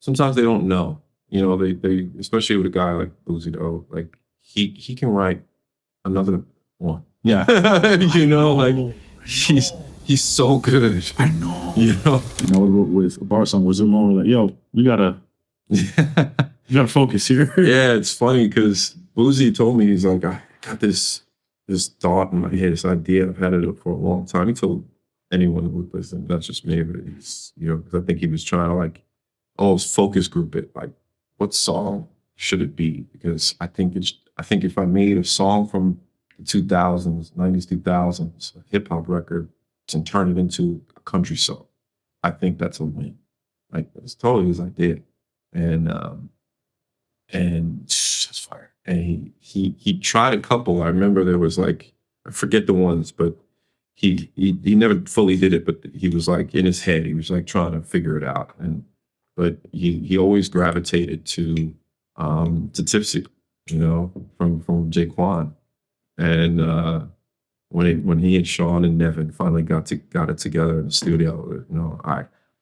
sometimes they don't know. They especially with a guy like Boozy though, like he can write another one. Yeah. Like he's so good. I know. With a bar song, was it more like, yo, you gotta focus here. Yeah, it's funny because Boozy told me, he's like, I got this thought in my head, this idea. I've had it for a long time. He told anyone who would listen, not just me, but he's, because I think he was trying to like almost focus group it, like what song should it be? Because I think if I made a song from the 2000s, 90s, 2000s, a hip hop record, and turn it into a country song, I think that's a win. Like it's totally his idea, and that's fire. And he tried a couple. I remember there was like, I forget the ones, but he never fully did it. But he was like in his head, he was like trying to figure it out. But he always gravitated to Tipsy, from Jaquan. And when he and Sean and Nevin finally got it together in the studio,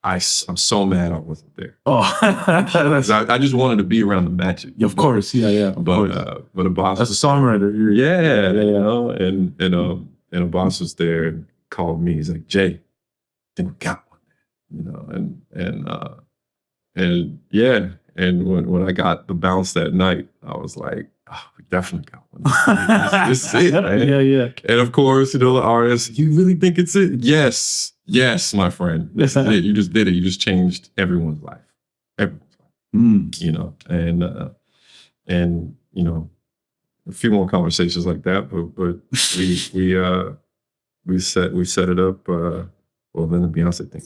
I'm so mad I wasn't there. Oh, I just wanted to be around the magic. Of course, yeah. But a boss, that's a songwriter. And a boss was there and called me. He's like, Jay, I think we got one. And when I got the bounce that night, I was like, oh, we definitely got one. This is it, man. Yeah. And of course, the artist, you really think it's it? Yes, my friend. This is it. You just did it. You just changed everyone's life. And a few more conversations like that, but we set it up. Well, then the Beyonce thing,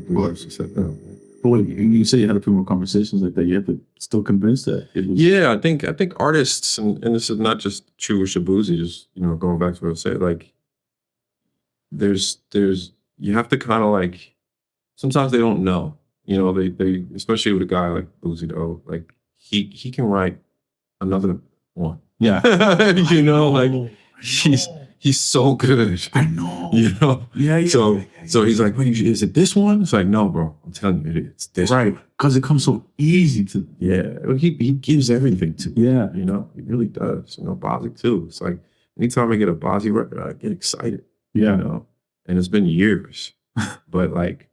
we actually set that up. But wait, you say you had a few more conversations like that. You have to still convince that it was. Yeah, I think artists, and this is not just true with Shaboozey, just going back to what I said, like there's you have to kind of like, sometimes they don't know. They especially with a guy like Boozy though, like he can write another one. Yeah. Like he's so good. I know. Yeah. So he's like, wait, is it this one? It's like, no, bro. I'm telling you, it's this right. one. Because it comes so easy to. Yeah. He gives everything to. Yeah. He really does. Boozy too. It's like anytime I get a Boozy record, I get excited. Yeah. And it's been years, but like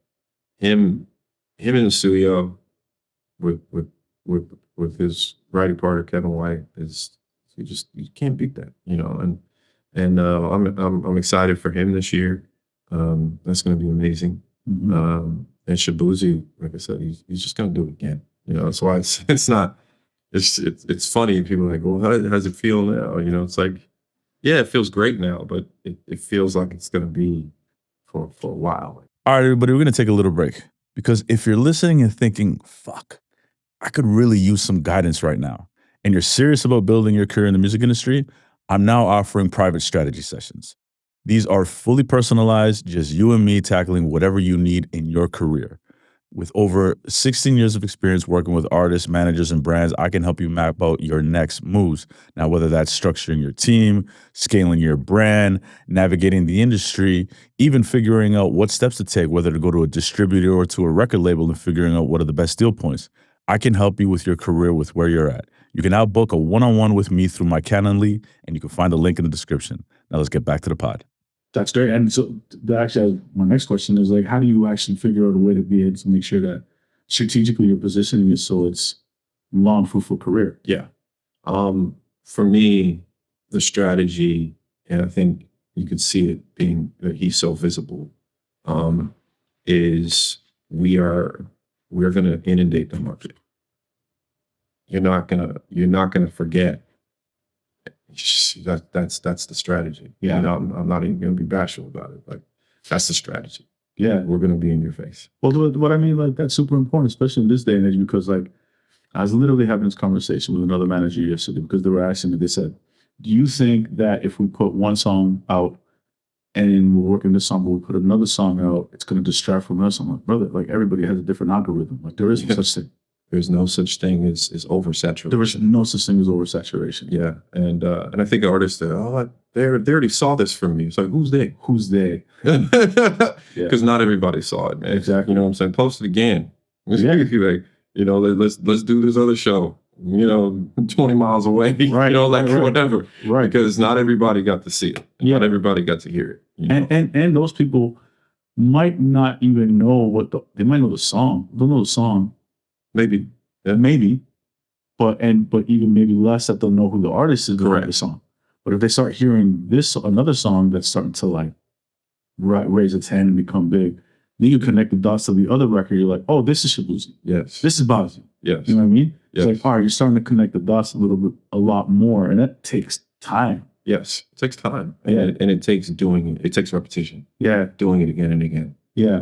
him in the studio with his writing partner Kevin White you can't beat that. And I'm excited for him this year. That's going to be amazing. Mm-hmm. And Shaboozey, like I said, he's just going to do it again. That's why it's not. It's funny. People are like, well, how does it feel now? It's like, yeah, it feels great now, but it feels like it's going to be for a while. All right, everybody, we're going to take a little break because if you're listening and thinking, fuck, I could really use some guidance right now, and you're serious about building your career in the music industry, I'm now offering private strategy sessions. These are fully personalized, just you and me tackling whatever you need in your career. With over 16 years of experience working with artists, managers, and brands, I can help you map out your next moves. Now, whether that's structuring your team, scaling your brand, navigating the industry, even figuring out what steps to take, whether to go to a distributor or to a record label and figuring out what are the best deal points, I can help you with your career with where you're at. You can now book a one-on-one with me through my Calendly, and you can find the link in the description. Now let's get back to the pod. That's great. And so actually, my next question is like, how do you actually figure out a way to be able to make sure that strategically you're positioning it so it's long, fruitful career? Yeah. For me, the strategy, and I think you could see it being that he's so visible, is we're going to inundate the market. You're not gonna forget. That's the strategy. Yeah. I'm not even gonna be bashful about it. Like that's the strategy. Yeah. We're gonna be in your face. Well, what I mean, like that's super important, especially in this day and age, because like I was literally having this conversation with another manager yesterday because they were asking me, they said, do you think that if we put one song out and we're working this song, but we put another song out, it's going to distract from us? I'm like, brother, like everybody has a different algorithm. Like there isn't such thing. There's no such thing as oversaturation. There is no such thing as oversaturation. Yeah, and I think artists that they already saw this from me. It's like, who's they? Who's they? Because not everybody saw it, man. Exactly. You know what I'm saying? Post it again. Yeah. Like You know, let's do this other show. You know, 20 miles away. Right, You know, like right. whatever. Right. Because not everybody got to see it. Yeah. Not everybody got to hear it. You know? And those people might not even know they might know the song. Don't know the song. Maybe. Yeah. Maybe. But even maybe less that they'll know who the artist is behind the song. But if they start hearing another song that's starting to like raise its hand and become big, then you connect the dots to the other record. You're like, oh, this is Shaboozey. Yes. This is Boozy. Yes. You know what I mean? Yes. It's like, all right, you're starting to connect the dots a lot more, and that takes time. Yes. It takes time. Yeah. And it takes it takes repetition. Yeah. Doing it again and again. Yeah.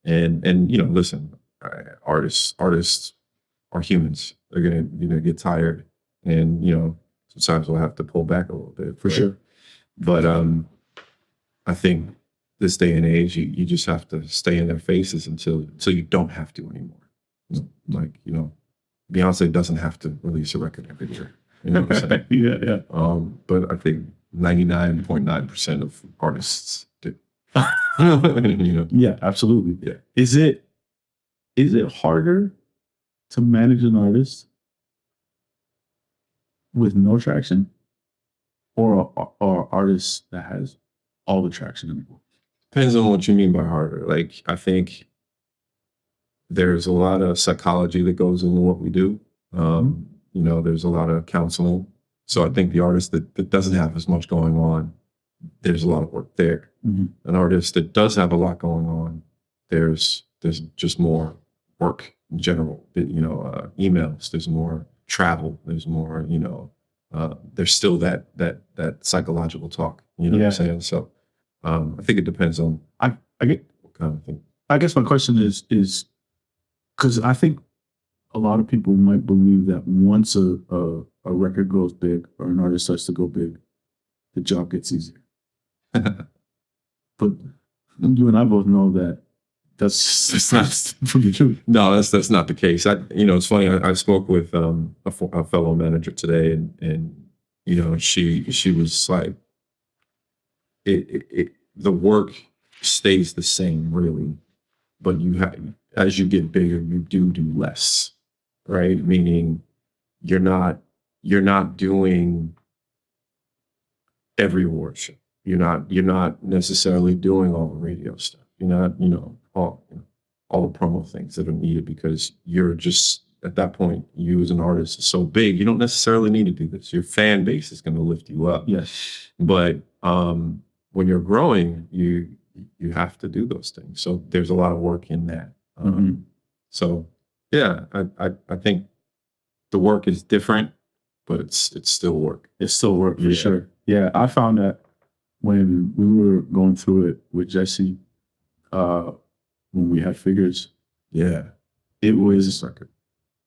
And you know, listen, artists are humans. They're gonna get tired, and you know, sometimes we'll have to pull back a little bit For sure. But I think this day and age, you just have to stay in their faces until you don't have to anymore. Like, you know, Beyonce doesn't have to release a record every year. You know what I'm saying? Yeah. But I think 99.9% of artists do. You know? Yeah, absolutely. Yeah. Is it harder to manage an artist with no traction, or artist that has all the traction in the world? Depends on what you mean by harder. Like, I think there's a lot of psychology that goes into what we do. You know, there's a lot of counseling. So I think the artist that doesn't have as much going on, there's a lot of work there. Mm-hmm. An artist that does have a lot going on, there's just more work in general. You know, emails, there's more travel, there's more, you know, there's still that psychological talk. You know what I'm saying? So I think it depends on I get what kind of thing. I guess my question is because I think a lot of people might believe that once a record goes big or an artist starts to go big, the job gets easier. But you and I both know that that's not from the truth. No, that's not the case. You know, it's funny. I spoke with a fellow manager today, and you know, she was like, the work stays the same really, but you have, as you get bigger, you do less, right? Meaning you're not doing every award show. You're not necessarily doing all the radio stuff. You're not, you know, all the promo things that are needed, because you're just, at that point, you as an artist is so big, you don't necessarily need to do this. Your fan base is going to lift you up. Yes. But when you're growing, you have to do those things. So there's a lot of work in that. So yeah, I think the work is different, but it's still work. It's still work for sure. Yeah, I found that when we were going through it with Jesse, when we had figures, Yeah. it was Record.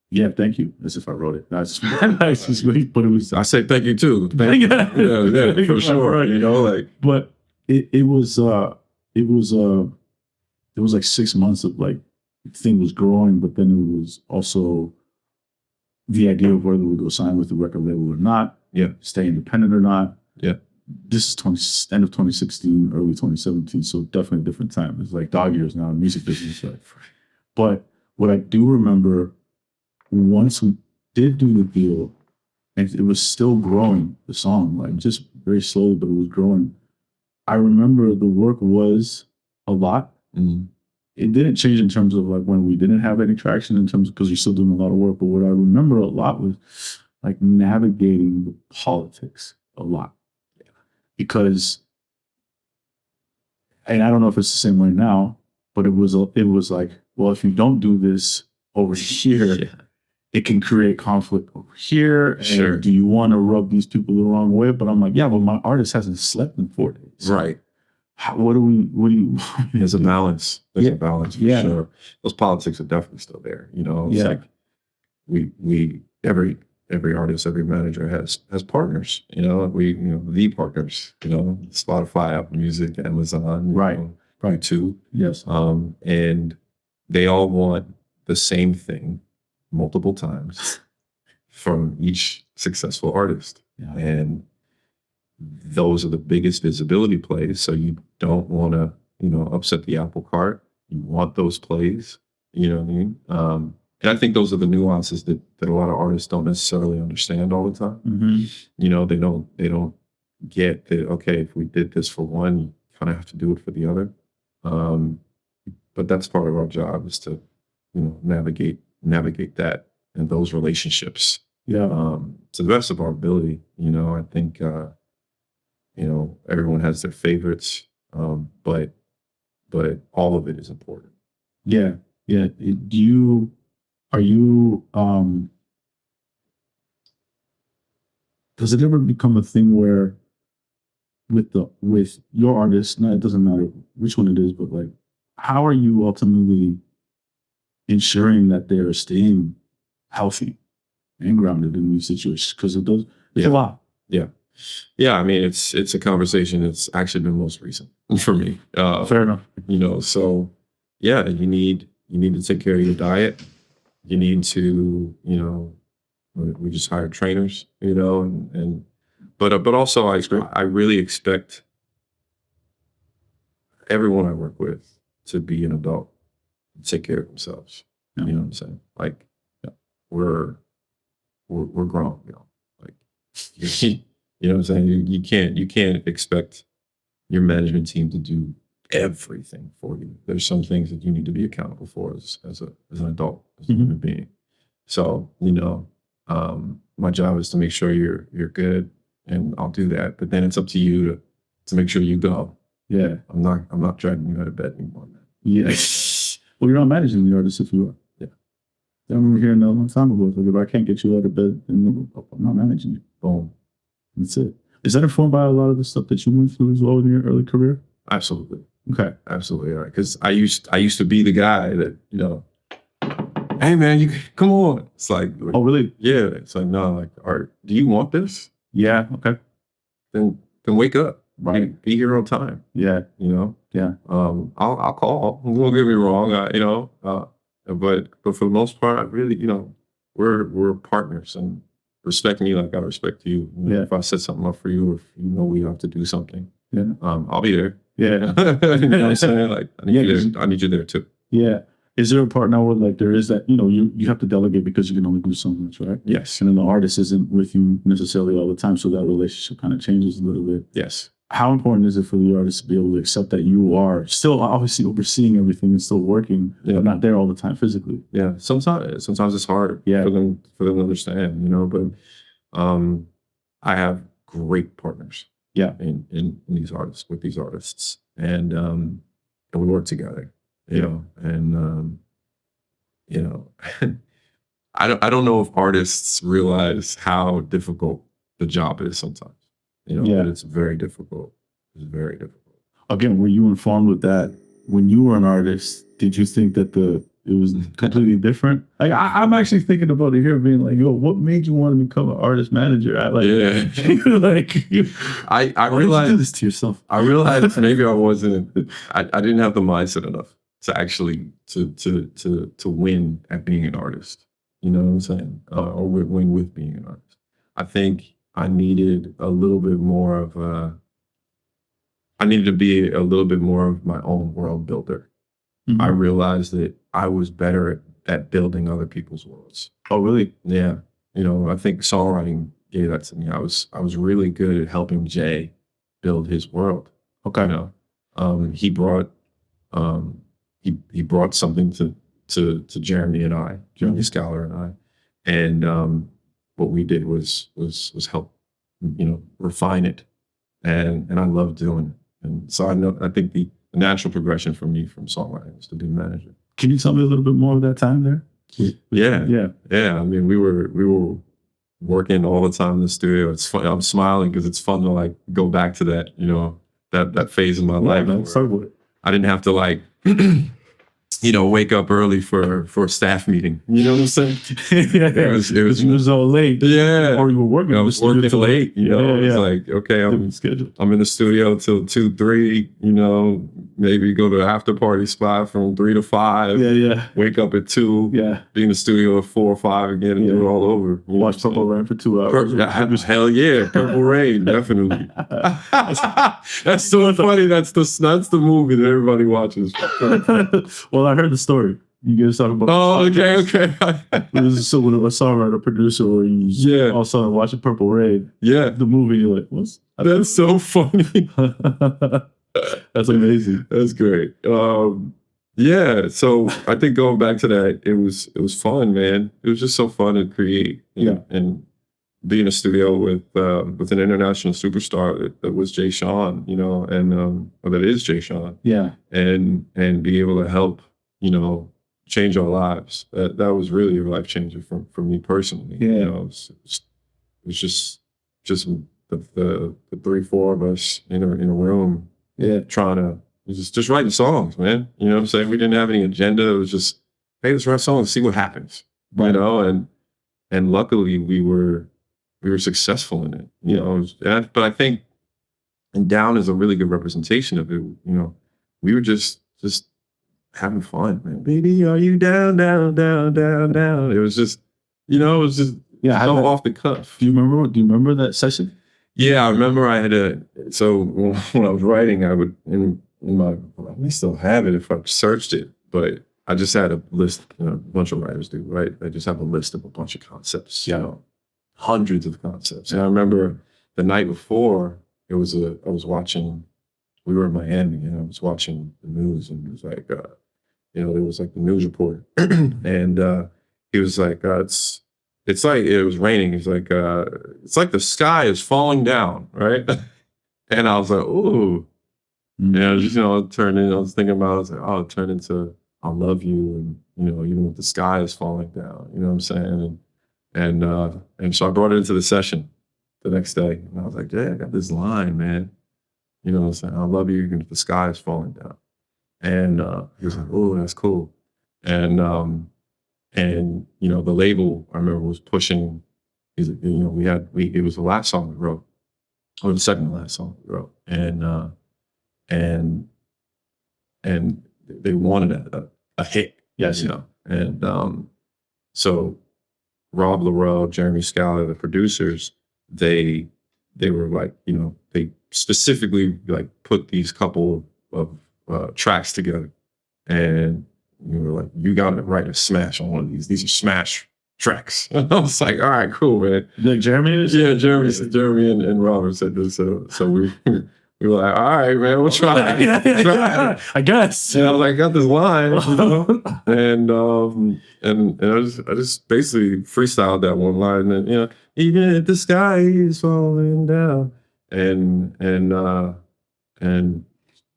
yeah. Thank you. As if I wrote it. That's just but it was. I say thank you too. Yeah, for sure. Right. You know, like, But it was like 6 months of like the thing was growing, but then it was also the idea of whether we go sign with the record label or not. Yeah. Stay independent or not. Yeah. This is end of 2016, early 2017, so definitely a different time. It's like dog years now in music business. Like, but what I do remember, once we did do the deal, and it was still growing, the song, like just very slowly, but it was growing. I remember the work was a lot. It didn't change in terms of like when we didn't have any traction in terms, because you're still doing a lot of work. But what I remember a lot was like navigating the politics a lot. Because, and I don't know if it's the same way now, but it was like, well, if you don't do this over here, it can create conflict over here. Sure. And do you want to rub these people the wrong way? But I'm like, yeah, but my artist hasn't slept in 4 days. right. What do you? There's a balance. There's a balance for Yeah. sure. Those politics are definitely still there. You know, it's Yeah. like we every artist, every manager has partners. You know, the partners. You know, Spotify, Apple Music, Amazon, Right. Right. YouTube. Yes. And they all want the same thing multiple times from each successful artist. Yeah. And those are the biggest visibility plays. So you don't want to, upset the apple cart. You want those plays, you know what I mean? And I think those are the nuances that a lot of artists don't necessarily understand all the time. You know, they don't get that, okay, if we did this for one, you kind of have to do it for the other. But that's part of our job, is to, you know, navigate that and those relationships to the best of our ability. You know, I think, you know, everyone has their favorites, but all of it is important. Yeah. Are you, does it ever become a thing where with your artists, it doesn't matter which one it is, but like, how are you ultimately ensuring that they're staying healthy and grounded in these situations? Because it's a lot. Yeah, I mean, it's a conversation that's actually been most recent for me. Fair enough. You know, so yeah, you need to take care of your diet. You need to, you know, we just hired trainers, you know, but also I really expect everyone I work with to be an adult, take care of themselves. Yeah. You know what I'm saying? Like, we're grown, you know. Like, you know what I'm saying? You can't expect your management team to do everything for you. There's some things that you need to be accountable for as an adult, as a human being. So, you know, my job is to make sure you're good, and I'll do that. But then it's up to you to make sure you go. Yeah. I'm not dragging you out of bed anymore, man. Yeah. Well, you're not managing the artist if you are. Yeah. I remember hearing that a long time ago. It's like, if I can't get you out of bed, then I'm not managing you. Boom. That's it. Is that informed by a lot of the stuff that you went through as well in your early career? Absolutely. Okay. Absolutely. All right. Because I used to be the guy that, you know, hey man, you come on. It's like, Oh, really? Yeah. It's like, no, like, Art, do you want this? Yeah. Okay. Then wake up. Right. Be here on time. Yeah. You know? Yeah. I'll call. Don't get me wrong. You know, but for the most part, I really, you know, we're partners, and respect me like I respect you. You know, Yeah. If I set something up for you, or if you know we have to do something, Yeah. I'll be there. Yeah. You know what I'm saying? Like, I need you there too. Yeah. Is there a part now where like there is that, you know, you have to delegate because you can only do so much, right? Yes. And then the artist isn't with you necessarily all the time, so that relationship kind of changes a little bit. Yes. How important is it for the artist to be able to accept that you are still obviously overseeing everything and still working, but not there all the time physically? Yeah. Sometimes it's hard for them to understand, you know, but I have great partners. Yeah. In these artists, with these artists. And we work together, you know, and you know, I don't know if artists realize how difficult the job is sometimes. You know, but it's very difficult. It's very difficult. Again, were you informed with that when you were an artist? Did you think that it was completely different? Like, I'm actually thinking about it here, being like, yo, what made you want to become an artist manager? I realized you do this to yourself. I realized maybe I wasn't. I didn't have the mindset enough to actually to win at being an artist. You know what I'm saying? Or win with being an artist. I think I needed a little bit more of I needed to be a little bit more of my own world builder. Mm-hmm. I realized that I was better at building other people's worlds. Oh, really? Yeah. You know, I think songwriting gave that to me. I was really good at helping Jay build his world. Okay. You know, he brought he brought something to Jeremy and I, Jeremy Scholar and I, and what we did was help, you know, refine it, and I love doing it. And so I think the natural progression for me from songwriting was to be manager. Can you tell me a little bit more of that time there? Yeah. I mean, we were working all the time in the studio. It's fun. I'm smiling because it's fun to like go back to that, you know, that phase of my life. I didn't have to like you know, wake up early for a staff meeting. You know what I'm saying? It was all late. Yeah. Or you were working. I was working late. You know, it's like, okay, I'm in the studio till 2, 3. You know, maybe go to an after party spot from 3 to 5. Yeah. Wake up at 2. Yeah. Be in the studio at 4 or 5 again and do it all over. Watch Purple Rain for 2 hours. Hell yeah, Purple Rain, definitely. That's so funny. That's the movie that everybody watches. Well, I heard the story. You guys talking about? Oh, okay. This is so with a songwriter producer where you Yeah. all of a sudden watching Purple Rain, Yeah. the movie, you're like, what's That's so funny. that's amazing. That's great. Yeah. So I think going back to that, it was fun, man. It was just so fun to create. And be in a studio with an international superstar that was Jay Sean, you know, and or that is Jay Sean. Yeah. And be able to help, you know, change our lives. That was really a life changer for me personally. Yeah. You know, it was just the 3-4 of us in a room, trying to just writing songs, man. You know what I'm saying? We didn't have any agenda. It was just, hey, let's write songs and see what happens. Right. You know, and luckily we were successful in it. You know, but I think, and Down is a really good representation of it. You know, we were just having fun, man. Baby, are you down, down, down, down, down? It was just, you know, it was just so off the cuff. Do you remember that session? Yeah, I remember I had so when I was writing, I would, in my, I may still have it if I searched it, but I just had a list, you know, a bunch of writers do, right? I just have a list of a bunch of concepts, you know, hundreds of concepts. And I remember the night before, I was watching, we were in Miami, and I was watching the news, and it was like, you know, there was like the news report, and he was like, it's like, it was raining. He's like, it's like the sky is falling down, right? And I was like, ooh. Yeah, just, you know, I was thinking about, I was like, oh, it turned into I love you, and, you know, even if the sky is falling down, you know what I'm saying? And so I brought it into the session the next day, and I was like, yeah, I got this line, man. You know what I'm saying? I love you even if the sky is falling down. And he was like, oh, that's cool. And you know, the label, I remember, was pushing, he's like, you know, it was the last song we wrote, or the second to last song we wrote. And they wanted a hit. Yes. You know. And so Rob Laurel, Jeremy Scala, the producers, they were like, you know, they specifically like put these couple of tracks together, and you were like, you got to write a smash on one of these. These are smash tracks. I was like, all right, cool, man. Like Jeremy? Yeah, Jeremy and Robert said this. So we were like, all right, man, we'll try. Yeah, I guess. And I was like, I got this line, you know? and I just basically freestyled that one line, and, you know, even if the sky is falling down, and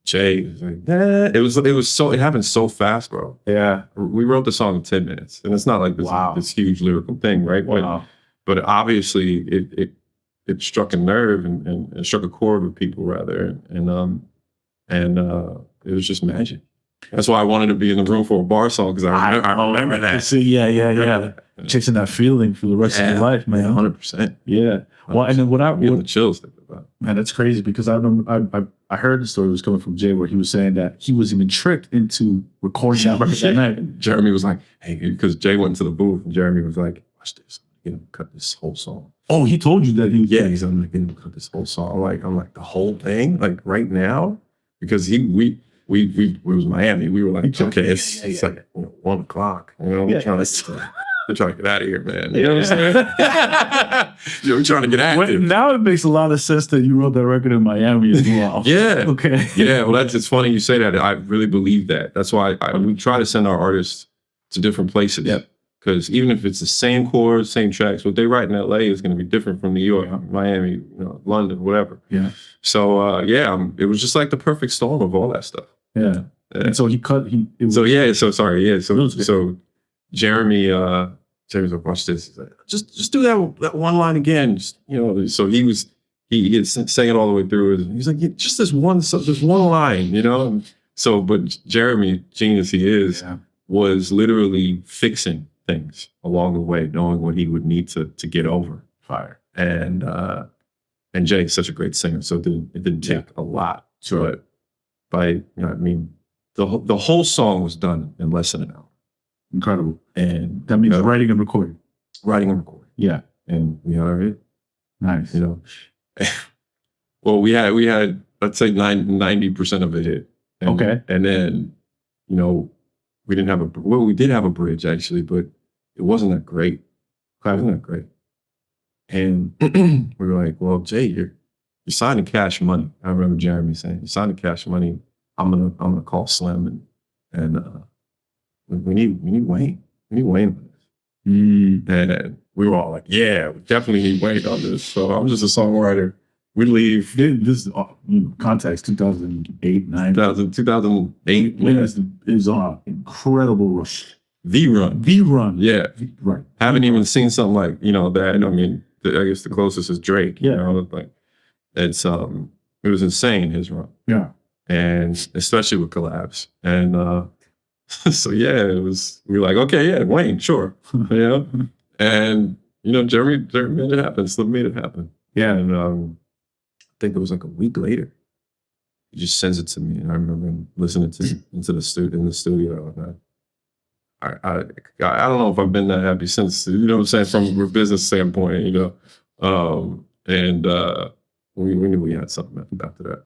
Jay was like, that. It happened so fast, bro. Yeah. We wrote the song in 10 minutes, and it's not like this huge lyrical thing, right? Wow. But obviously it struck a nerve and struck a chord with people, rather, and it was just magic. That's why I wanted to be in the room for a bar song, because I remember that. See, yeah. Chasing that feeling for the rest of your life, man. 100%. Yeah. Well, and then getting the chills thinking about it. Man, that's crazy, because I remember I heard the story was coming from Jay, where he was saying that he was even tricked into recording that record that night. Jeremy was like, hey, because Jay went into the booth, and Jeremy was like, watch this, I'm gonna cut this whole song. Oh, he told you that? He's I'm gonna cut this whole song. I'm like the whole thing, like right now, because we was Miami. We were like, okay, it's like 1 o'clock. You know, we're trying to get out of here, man. You know what I'm saying? We're trying to get active. Now it makes a lot of sense that you wrote that record in Miami as well. Yeah. Okay. Yeah. Well, it's funny you say that. I really believe that. That's why we try to send our artists to different places. Yep. Because even if it's the same chords, same tracks, what they write in LA is going to be different from New York, Miami, you know, London, whatever. Yeah. So it was just like the perfect storm of all that stuff. Yeah. And so So Jeremy was like, watch this. He's like, just do that one line again. Just, you know, so he sang it all the way through. He's like, just this one line, you know. And so, but Jeremy, genius he is, was literally fixing things along the way, knowing what he would need to get over. Fire. And Jay's such a great singer, so it didn't take a lot. Sure. But the whole song was done in less than an hour. Incredible. And that means writing and recording. Yeah. And we had our hit. Nice. You know. Well, we had let's say 90% of it hit. And then, you know, we didn't have we did have a bridge actually, but it wasn't that great. It wasn't that great. And we were like, well, Jay, you're signing Cash Money. I remember Jeremy saying, you're signing Cash Money. I'm gonna call Slim and we need Wayne. We need Wayne on this. And we were all like, yeah, we definitely need Wayne on this. So I'm just a songwriter. We leave. This is context 2008, 9. 2008. Wayne is on an incredible run. The run. The run. Yeah. Right. Haven't even seen something like, that. I mean, I guess the closest is Drake. Yeah. Like it's it was insane, his run. Yeah. And especially with collabs. And so yeah, we were like, okay, yeah, Wayne, sure. And Jeremy made it happen. Slim made it happen. Yeah. And I think it was like a week later. He just sends it to me, and I remember listening to into the studio. And I don't know if I've been that happy since. You know what I'm saying, from a business standpoint. And we knew we had something after that.